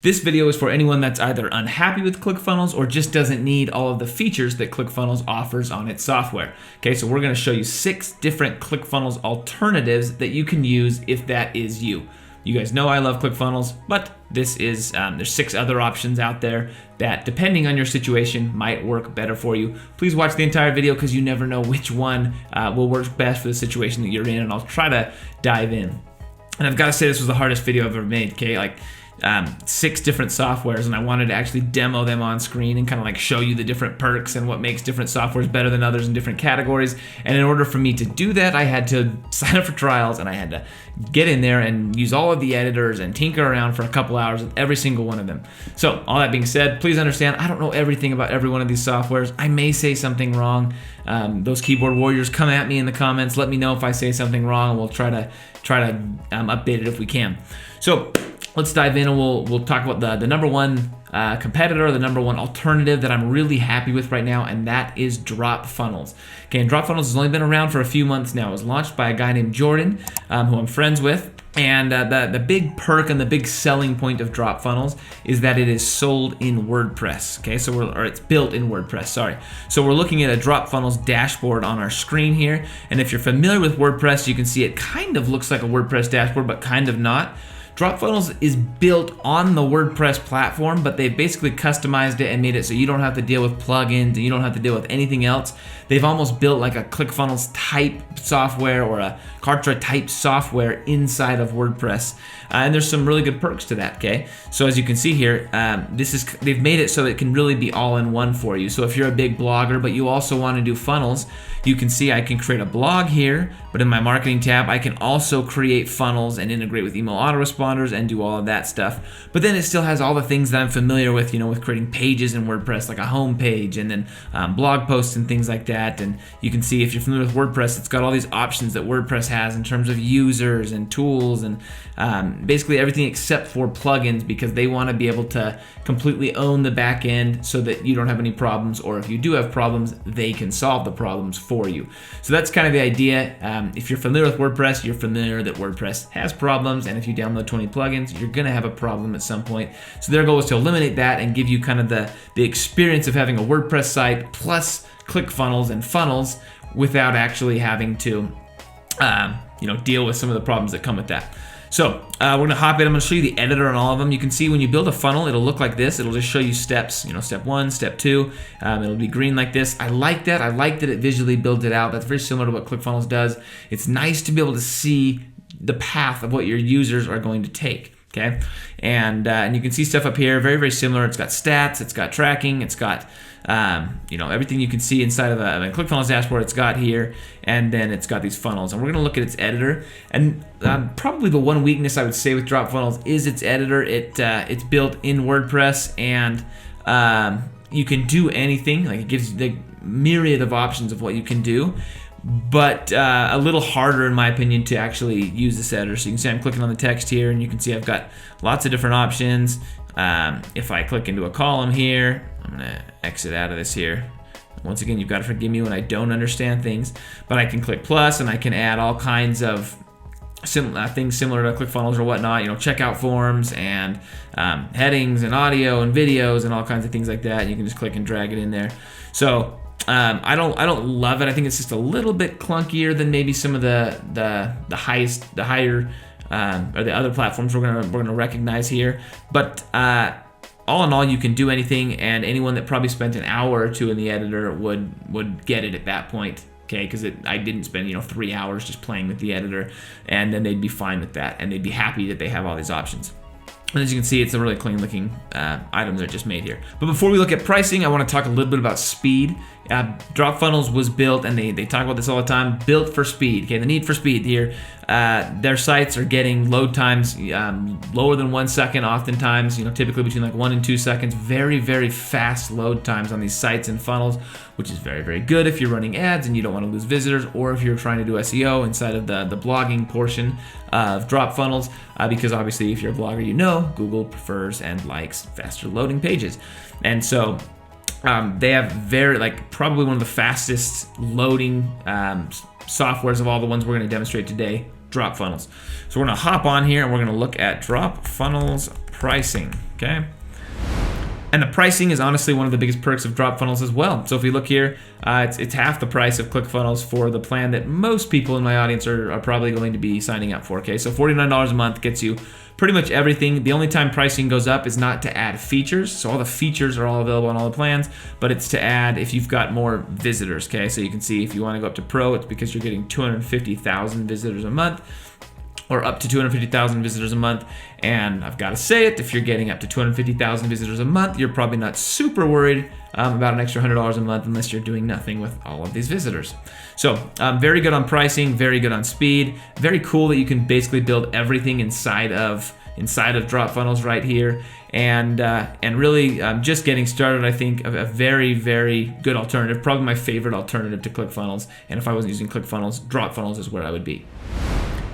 This video is for anyone that's either unhappy with ClickFunnels or just doesn't need all of the features that ClickFunnels offers on its software. Okay, so we're gonna show you 6 different ClickFunnels alternatives that you can use if that is you. You guys know I love ClickFunnels, but this is, there's 6 other options out there that, depending on your situation, might work better for you. Please watch the entire video because you never know which one will work best for the situation that you're in, and I'll try to dive in. And I've gotta say, this was the hardest video I've ever made, okay? 6 different softwares, and I wanted to actually demo them on screen and kind of like show you the different perks and what makes different softwares better than others in different categories. And in order for me to do that, I had to sign up for trials, and I had to get in there and use all of the editors and tinker around for a couple hours with every single one of them. So all that being said, please understand, I don't know everything about every one of these softwares. I may say something wrong. Those keyboard warriors, come at me in the comments. Let me know if I say something wrong, and we'll try to update it if we can. So let's dive in, and we'll talk about the number one competitor, the number one alternative that I'm really happy with right now, and that is DropFunnels. Okay, and DropFunnels has only been around for a few months now. It was launched by a guy named Jordan, who I'm friends with. And the big perk and the big selling point of DropFunnels is that it is sold in WordPress. Okay, so it's built in WordPress. Sorry. So we're looking at a DropFunnels dashboard on our screen here, and if you're familiar with WordPress, you can see it kind of looks like a WordPress dashboard, but kind of not. DropFunnels is built on the WordPress platform, but they've basically customized it and made it so you don't have to deal with plugins and you don't have to deal with anything else. They've almost built like a ClickFunnels type software or a Kartra type software inside of WordPress. And there's some really good perks to that, okay? So as you can see here, they've made it so it can really be all in one for you. So if you're a big blogger, but you also want to do funnels, you can see I can create a blog here, but in my marketing tab, I can also create funnels and integrate with email autoresponders and do all of that stuff. But then it still has all the things that I'm familiar with, you know, with creating pages in WordPress, like a home page and then blog posts and things like that. And you can see if you're familiar with WordPress, it's got all these options that WordPress has in terms of users and tools and basically everything except for plugins, because they want to be able to completely own the back end so that you don't have any problems, or if you do have problems, they can solve the problems for you. So that's kind of the idea. If you're familiar with WordPress, you're familiar that WordPress has problems, and if you download 20 plugins, you're gonna have a problem at some point. So their goal is to eliminate that and give you kind of the experience of having a WordPress site plus ClickFunnels and funnels without actually having to deal with some of the problems that come with that. So we're gonna hop in. I'm gonna show you the editor on all of them. You can see when you build a funnel, it'll look like this. It'll just show you steps, step 1, step 2. It'll be green like this. I like that. I like that it visually builds it out. That's very similar to what ClickFunnels does. It's nice to be able to see the path of what your users are going to take. Okay, and you can see stuff up here, very, very similar. It's got stats, it's got tracking, it's got everything you can see inside of a ClickFunnels dashboard. It's got here, and then it's got these funnels. And we're gonna look at its editor. And probably the one weakness I would say with DropFunnels is its editor. It's built in WordPress, and you can do anything. Like, it gives you the myriad of options of what you can do, but a little harder in my opinion to actually use this editor. So you can see I'm clicking on the text here, and you can see I've got lots of different options. If I click into a column here, I'm gonna exit out of this here. Once again, you've got to forgive me when I don't understand things, but I can click plus, and I can add all kinds of things similar to ClickFunnels or whatnot, checkout forms and headings and audio and videos and all kinds of things like that. You can just click and drag it in there. So I don't love it. I think it's just a little bit clunkier than maybe some of the higher or the other platforms we're gonna recognize here. But all in all, you can do anything, and anyone that probably spent an hour or 2 in the editor would get it at that point. Okay, because I didn't spend 3 hours just playing with the editor, and then they'd be fine with that, and they'd be happy that they have all these options. And as you can see, it's a really clean looking item that I just made here. But before we look at pricing, I want to talk a little bit about speed. DropFunnels was built, and they talk about this all the time, built for speed. Okay, the need for speed here. Their sites are getting load times lower than 1 second oftentimes, typically between like 1 and 2 seconds. Very, very fast load times on these sites and funnels, which is very, very good if you're running ads and you don't want to lose visitors, or if you're trying to do SEO inside of the blogging portion of DropFunnels, because obviously if you're a blogger, Google prefers and likes faster loading pages. And so they have probably one of the fastest loading softwares of all the ones we're going to demonstrate today, DropFunnels. So we're going to hop on here, and we're going to look at DropFunnels pricing. okay? And the pricing is honestly one of the biggest perks of DropFunnels as well. So if we look here, it's half the price of ClickFunnels for the plan that most people in my audience are probably going to be signing up for, okay? So $49 a month gets you pretty much everything. The only time pricing goes up is not to add features. So all the features are all available on all the plans, but it's to add if you've got more visitors, okay? So you can see if you want to go up to Pro, it's because you're getting 250,000 visitors a month, or up to 250,000 visitors a month. And I've got to say it, if you're getting up to 250,000 visitors a month, you're probably not super worried about an extra $100 a month unless you're doing nothing with all of these visitors. So very good on pricing, very good on speed, very cool that you can basically build everything inside of DropFunnels right here. And really just getting started, I think a very, very good alternative, probably my favorite alternative to ClickFunnels. And if I wasn't using ClickFunnels, DropFunnels is where I would be.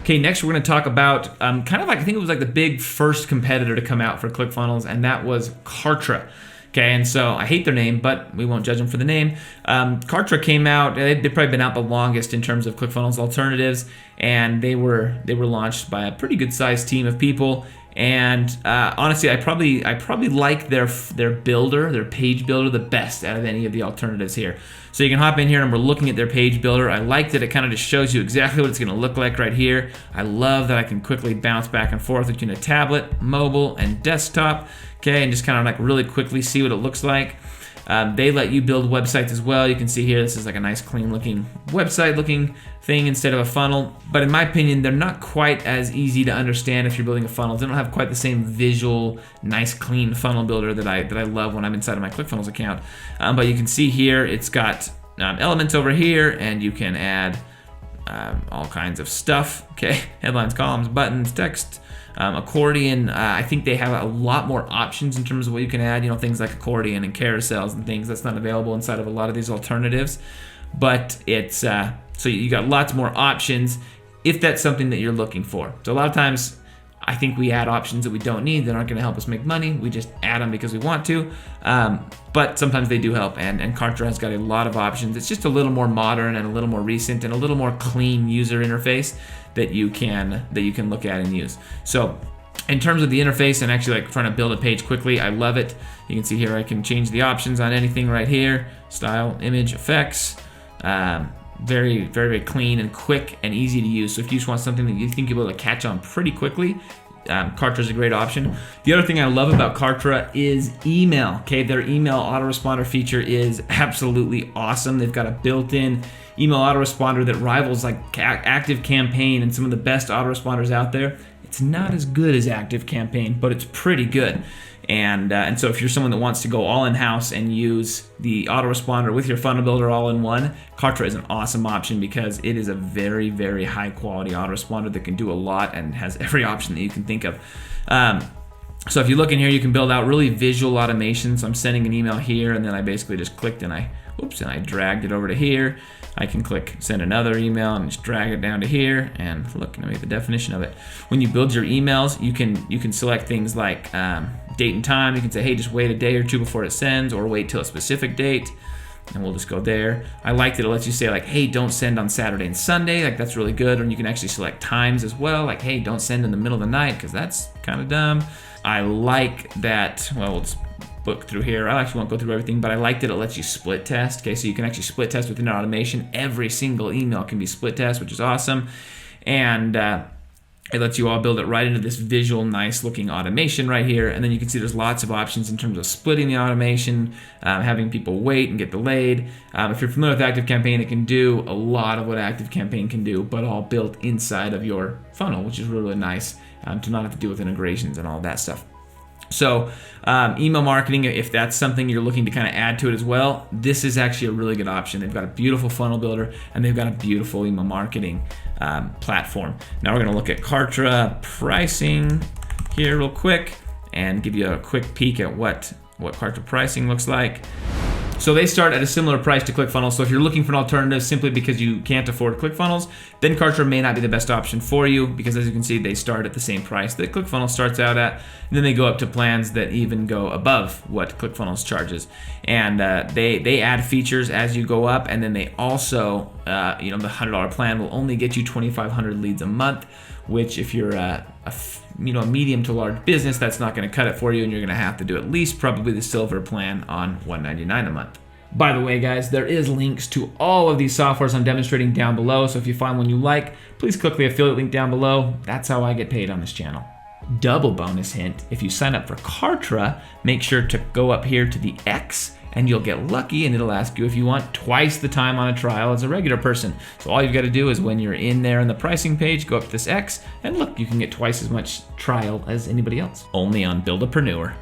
Okay, next we're going to talk about kind of like, I think it was like the big first competitor to come out for ClickFunnels, and that was Kartra. Okay, and so I hate their name, but we won't judge them for the name. Kartra came out, they've probably been out the longest in terms of ClickFunnels Alternatives, and they were launched by a pretty good sized team of people. And honestly, I probably like their builder, their page builder, the best out of any of the alternatives here. So you can hop in here and we're looking at their page builder. I like that it kind of just shows you exactly what it's going to look like right here. I love that I can quickly bounce back and forth between a tablet, mobile, and desktop. Okay, and just kind of like really quickly see what it looks like. They let you build websites as well. You can see here, this is like a nice clean looking website looking thing instead of a funnel. But in my opinion, they're not quite as easy to understand if you're building a funnel. They don't have quite the same visual, nice clean funnel builder that I love when I'm inside of my ClickFunnels account. But you can see here, it's got elements over here, and you can add all kinds of stuff. Okay, headlines, columns, buttons, text, accordion. I think they have a lot more options in terms of what you can add, things like accordion and carousels and things that's not available inside of a lot of these alternatives. But it's so you got lots more options if that's something that you're looking for. So a lot of times I think we add options that we don't need that aren't going to help us make money. We just add them because we want to. But sometimes they do help, and Kartra has got a lot of options. It's just a little more modern and a little more recent and a little more clean user interface that you can look at and use. So in terms of the interface and actually like trying to build a page quickly, I love it. You can see here I can change the options on anything right here. Style, image, effects. Very, very, very clean and quick and easy to use. So if you just want something that you think you'll be able to catch on pretty quickly, Kartra is a great option. The other thing I love about Kartra is email. Okay, their email autoresponder feature is absolutely awesome. They've got a built-in email autoresponder that rivals like ActiveCampaign and some of the best autoresponders out there. It's not as good as ActiveCampaign, but it's pretty good. And so if you're someone that wants to go all in-house and use the autoresponder with your funnel builder all in one, Kartra is an awesome option because it is a very, very high quality autoresponder that can do a lot and has every option that you can think of. So if you look in here, you can build out really visual automation. So I'm sending an email here, and then I basically just clicked and I dragged it over to here. I can click send another email and just drag it down to here, and look, let me get the definition of it. When you build your emails, you can select things like date and time. You can say, hey, just wait a day or two before it sends, or wait till a specific date, and we'll just go there. I like that it lets you say like, hey, don't send on Saturday and Sunday. Like, that's really good. And you can actually select times as well, like, hey, don't send in the middle of the night because that's kind of dumb. I like that. Well, let's book through here. I actually won't go through everything, but I like that it lets you split test. Okay, so you can actually split test within automation. Every single email can be split test, which is awesome. And it lets you all build it right into this visual, nice looking automation right here. And then you can see there's lots of options in terms of splitting the automation, having people wait and get delayed. If you're familiar with ActiveCampaign, it can do a lot of what ActiveCampaign can do, but all built inside of your funnel, which is really, really nice to not have to deal with integrations and all that stuff. So email marketing, if that's something you're looking to kind of add to it as well, this is actually a really good option. They've got a beautiful funnel builder, and they've got a beautiful email marketing platform. Now we're going to look at Kartra pricing here real quick and give you a quick peek at what Kartra pricing looks like. So they start at a similar price to ClickFunnels. So if you're looking for an alternative simply because you can't afford ClickFunnels, then Kartra may not be the best option for you, because as you can see, they start at the same price that ClickFunnels starts out at, and then they go up to plans that even go above what ClickFunnels charges. And they add features as you go up, and then they also, the $100 plan will only get you 2,500 leads a month, which if you're a medium to large business, that's not going to cut it for you, and you're going to have to do at least probably the silver plan on $199 a month. By the way, guys, there is links to all of these softwares I'm demonstrating down below, so if you find one you like, please click the affiliate link down below. That's how I get paid on this channel. Double bonus hint, if you sign up for Kartra, make sure to go up here to the X, and you'll get lucky, and it'll ask you if you want twice the time on a trial as a regular person. So all you've got to do is when you're in there on the pricing page, go up to this X, and look, you can get twice as much trial as anybody else. Only on Buildapreneur.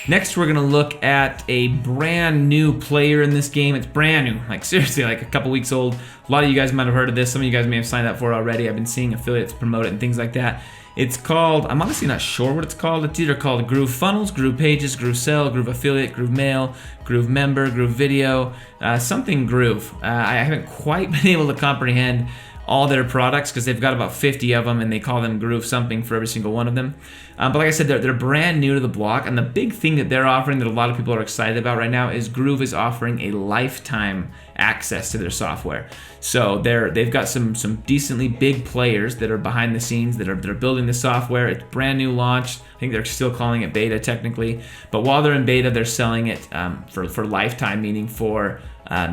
Next, we're gonna look at a brand new player in this game. It's brand new, like seriously, like a couple weeks old. A lot of you guys might have heard of this. Some of you guys may have signed up for it already. I've been seeing affiliates promote it and things like that. It's called, I'm honestly not sure what it's called. It's either called GrooveFunnels, GroovePages, GrooveSell, GrooveAffiliate, GrooveMail, GrooveMember, GrooveVideo, something Groove. I haven't quite been able to comprehend all their products because they've got about 50 of them and they call them Groove something for every single one of them. But like I said, they're brand new to the block, and the big thing that they're offering that a lot of people are excited about right now is Groove is offering a lifetime access to their software. So they've got some decently big players that are behind the scenes that are building the software. It's brand new launch. I think they're still calling it beta technically, but while they're in beta, they're selling it for lifetime, meaning for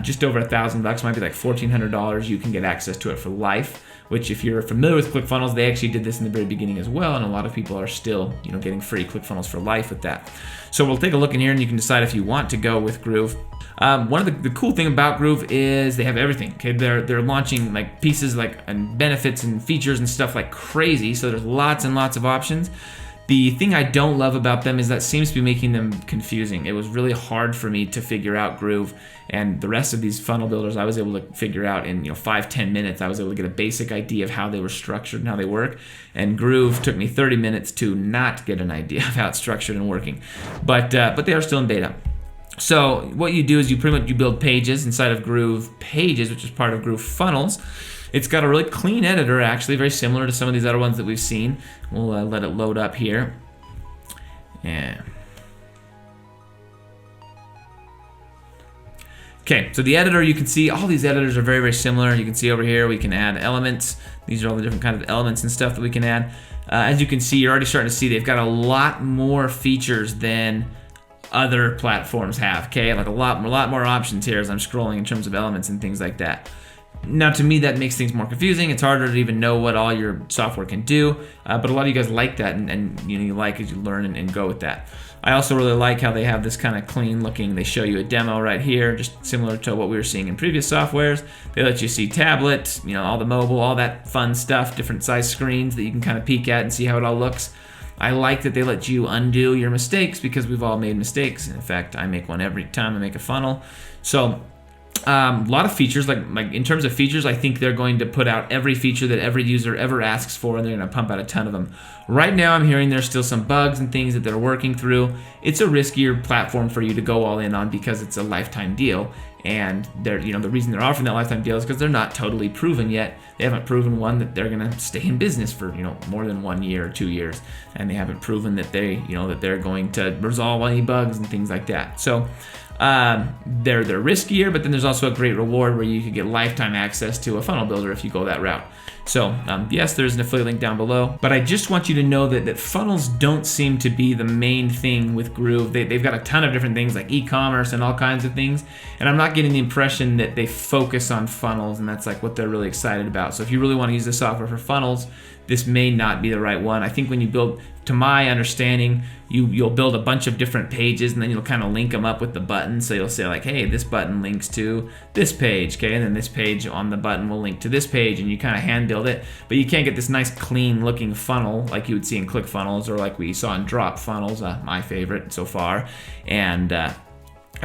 just over $1,000, might be like $1,400. You can get access to it for life. Which, if you're familiar with ClickFunnels, they actually did this in the very beginning as well, and a lot of people are still, getting free ClickFunnels for life with that. So we'll take a look in here, and you can decide if you want to go with Groove. One of the cool thing about Groove is they have everything. Okay, they're launching like pieces and benefits and features and stuff like crazy. So there's lots and lots of options. The thing I don't love about them is that seems to be making them confusing. It was really hard for me to figure out Groove, and the rest of these funnel builders I was able to figure out in 5-10 minutes. I was able to get a basic idea of how they were structured and how they work, and Groove took me 30 minutes to not get an idea of how it's structured and working. But they are still in beta. So what you do is you build pages inside of GroovePages, which is part of GrooveFunnels. It's got a really clean editor, actually, very similar to some of these other ones that we've seen. We'll let it load up here. Yeah. Okay, so the editor, you can see all these editors are very, very similar. You can see over here we can add elements. These are all the different kind of elements and stuff that we can add. As you can see, you're already starting to see they've got a lot more features than other platforms have. Okay, like a lot more options here as I'm scrolling in terms of elements and things like that. Now, to me, that makes things more confusing. It's harder to even know what all your software can do, but a lot of you guys like that, and you like as you learn and go with that. I also really like how they have this kind of clean looking, they show you a demo right here, just similar to what we were seeing in previous softwares. They let you see tablet, all the mobile, all that fun stuff, different size screens that you can kind of peek at and see how it all looks. I like that they let you undo your mistakes because we've all made mistakes. In fact, I make one every time I make a funnel. So a lot of features, like in terms of features, I think they're going to put out every feature that every user ever asks for, and they're going to pump out a ton of them. Right now, I'm hearing there's still some bugs and things that they're working through. It's a riskier platform for you to go all in on because it's a lifetime deal, and they're, the reason they're offering that lifetime deal is because they're not totally proven yet. They haven't proven that they're going to stay in business for more than 1 year or 2 years, and they haven't proven that that they're going to resolve any bugs and things like that. So they're riskier, but then there's also a great reward where you could get lifetime access to a funnel builder if you go that route. So yes, there's an affiliate link down below, but I just want you to know that funnels don't seem to be the main thing with Groove. They've got a ton of different things like e-commerce and all kinds of things, and I'm not getting the impression that they focus on funnels and that's like what they're really excited about. So if you really want to use the software for funnels, this may not be the right one. I think when you build, to my understanding, you'll build a bunch of different pages and then you'll kind of link them up with the buttons. So you'll say like, hey, this button links to this page, okay, and then this page on the button will link to this page, and you kind of hand build it. But you can't get this nice clean looking funnel like you would see in ClickFunnels or like we saw in DropFunnels, my favorite so far. And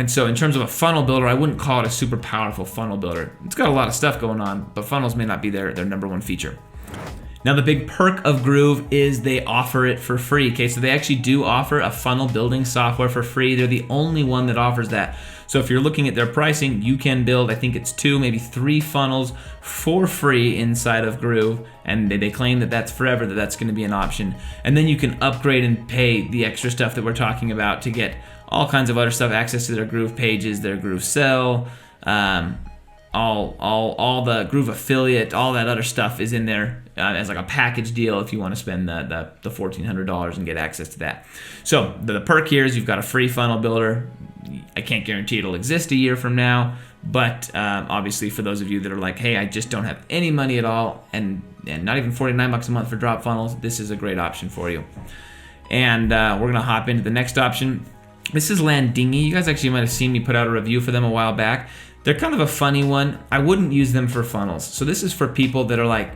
so in terms of a funnel builder, I wouldn't call it a super powerful funnel builder. It's got a lot of stuff going on, but funnels may not be their number one feature. Now, the big perk of Groove is they offer it for free. Okay, so they actually do offer a funnel building software for free. They're the only one that offers that. So if you're looking at their pricing, you can build, I think it's 2, maybe 3 funnels for free inside of Groove, and they claim that that's forever, that's going to be an option. And then you can upgrade and pay the extra stuff that we're talking about to get all kinds of other stuff, access to their Groove pages, their GrooveSell, all the Groove affiliate, all that other stuff is in there as like a package deal if you want to spend the $1,400 and get access to that. So the perk here is you've got a free funnel builder. I can't guarantee it'll exist a year from now, but obviously for those of you that are like, hey, I just don't have any money at all, and not even $49 a month for DropFunnels, this is a great option for you. And we're gonna hop into the next option. This is Landingi. You guys actually might have seen me put out a review for them a while back. They're kind of a funny one. I wouldn't use them for funnels. So this is for people that are like,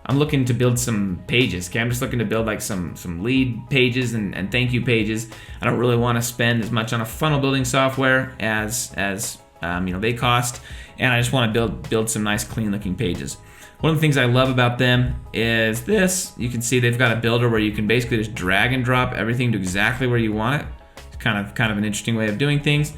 I'm looking to build some pages. Okay, I'm just looking to build like some lead pages and thank you pages. I don't really want to spend as much on a funnel building software as they cost, and I just want to build some nice clean looking pages. One of the things I love about them is this. You can see they've got a builder where you can basically just drag and drop everything to exactly where you want it. It's kind of an interesting way of doing things.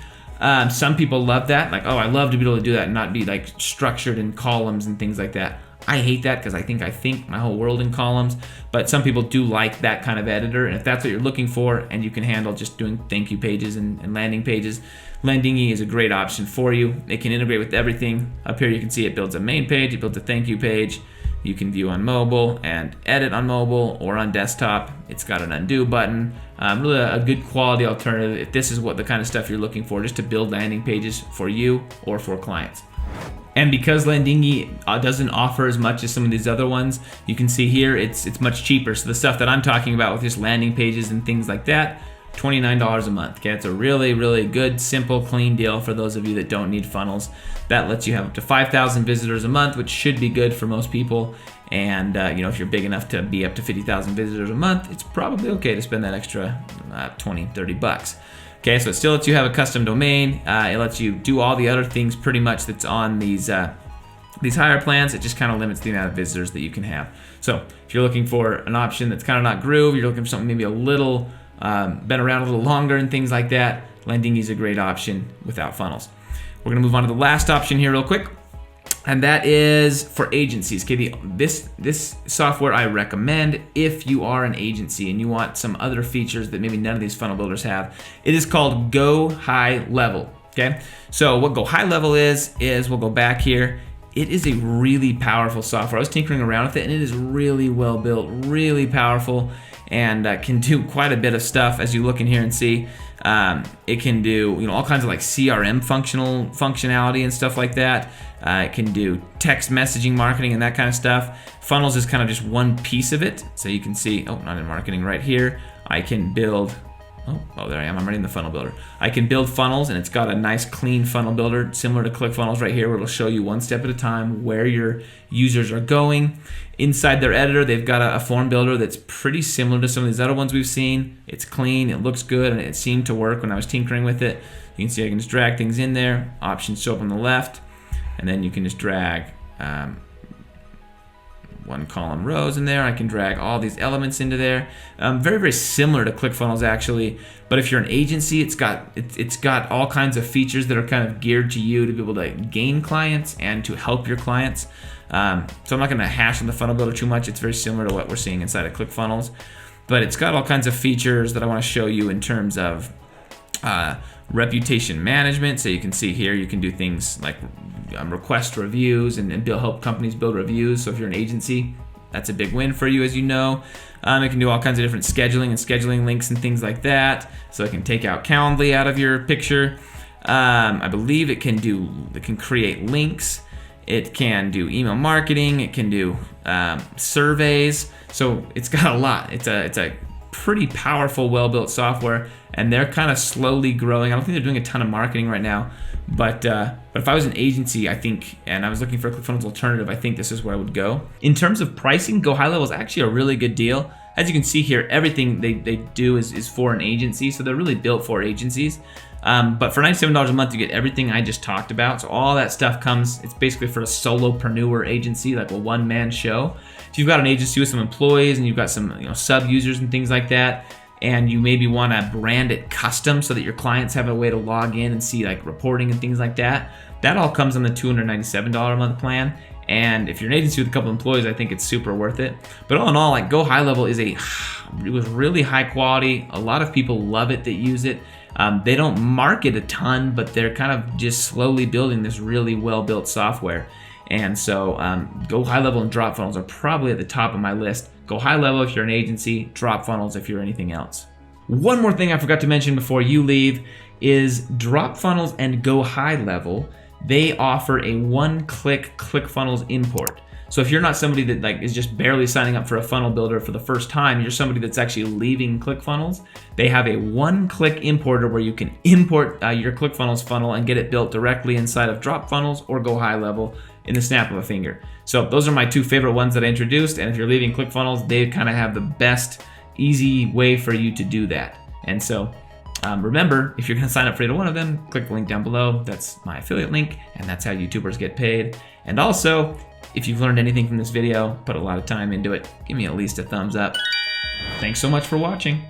Some people love that, like, oh, I love to be able to do that and not be like structured in columns and things like that. I hate that because I think my whole world in columns, but some people do like that kind of editor, and if that's what you're looking for and you can handle just doing thank you pages and landing pages, Landingi is a great option for you. It can integrate with everything. Up here you can see it builds a main page, it builds a thank you page. You can view on mobile and edit on mobile or on desktop. It's got an undo button. Really a good quality alternative if this is what the kind of stuff you're looking for, just to build landing pages for you or for clients. And because Landingi doesn't offer as much as some of these other ones, you can see here it's much cheaper. So the stuff that I'm talking about with just landing pages and things like that, $29 a month. Okay, it's a really, really good, simple, clean deal for those of you that don't need funnels. That lets you have up to 5,000 visitors a month, which should be good for most people. And if you're big enough to be up to 50,000 visitors a month, it's probably okay to spend that extra 20, 30 bucks. Okay, so it still lets you have a custom domain. It lets you do all the other things pretty much that's on these higher plans. It just kind of limits the amount of visitors that you can have. So if you're looking for an option that's kind of not Groove, you're looking for something maybe a little been around a little longer and things like that, Landingi is a great option without funnels. We're gonna move on to the last option here real quick, and that is for agencies. Okay, this software I recommend if you are an agency and you want some other features that maybe none of these funnel builders have. It is called Go High Level. Okay, so what Go High Level is we'll go back here. It is a really powerful software. I was tinkering around with it, and it is really well built, really powerful, and can do quite a bit of stuff. As you look in here and see, it can do all kinds of like CRM functionality and stuff like that. It can do text messaging, marketing, and that kind of stuff. Funnels is kind of just one piece of it. So you can see, not in marketing right here. I can build. Oh, there I am. I'm running the funnel builder. I can build funnels, and it's got a nice clean funnel builder similar to ClickFunnels right here, where it'll show you one step at a time where your users are going. Inside their editor, they've got a form builder that's pretty similar to some of these other ones we've seen. It's clean, it looks good, and it seemed to work when I was tinkering with it. You can see I can just drag things in there. Options show up on the left, and then you can just drag one column rows in there. I can drag all these elements into there. Very, very similar to ClickFunnels actually, but if you're an agency, it's got all kinds of features that are kind of geared to you to be able to gain clients and to help your clients. So I'm not going to hash on the funnel builder too much. It's very similar to what we're seeing inside of ClickFunnels, but it's got all kinds of features that I want to show you in terms of reputation management. So you can see here, you can do things like request reviews and help companies build reviews. So if you're an agency, that's a big win for you, as you know. It can do all kinds of different scheduling links and things like that. So it can take out Calendly out of your picture. I believe it can create links. It can do email marketing. It can do surveys. So it's got a lot. It's a pretty powerful, well-built software, and they're kind of slowly growing. I don't think they're doing a ton of marketing right now, but if I was an agency, I think, and I was looking for a ClickFunnels alternative, I think this is where I would go. In terms of pricing, Go High Level is actually a really good deal. As you can see here, everything they do is for an agency, so they're really built for agencies. But for $97 a month, you get everything I just talked about. So all that stuff comes, it's basically for a solopreneur agency, like a one-man show. If you've got an agency with some employees and you've got some sub-users and things like that, and you maybe want to brand it custom so that your clients have a way to log in and see like reporting and things like that, that all comes on the $297 a month plan. And if you're an agency with a couple employees, I think it's super worth it. But all in all, like Go High Level it was really high quality. A lot of people love it that use it. They don't market a ton, but they're kind of just slowly building this really well-built software. And so Go High Level and DropFunnels are probably at the top of my list. Go High Level if you're an agency, DropFunnels if you're anything else. One more thing I forgot to mention before you leave is DropFunnels and Go High Level. They offer a one-click ClickFunnels import. So if you're not somebody that like is just barely signing up for a funnel builder for the first time, you're somebody that's actually leaving ClickFunnels, they have a one-click importer where you can import your ClickFunnels funnel and get it built directly inside of DropFunnels or Go High Level in the snap of a finger. So those are my two favorite ones that I introduced, and if you're leaving ClickFunnels, they kind of have the best, easy way for you to do that. And so remember, if you're going to sign up for either one of them, click the link down below. That's my affiliate link, and that's how YouTubers get paid. And also, if you've learned anything from this video, put a lot of time into it, give me at least a thumbs up. Thanks so much for watching.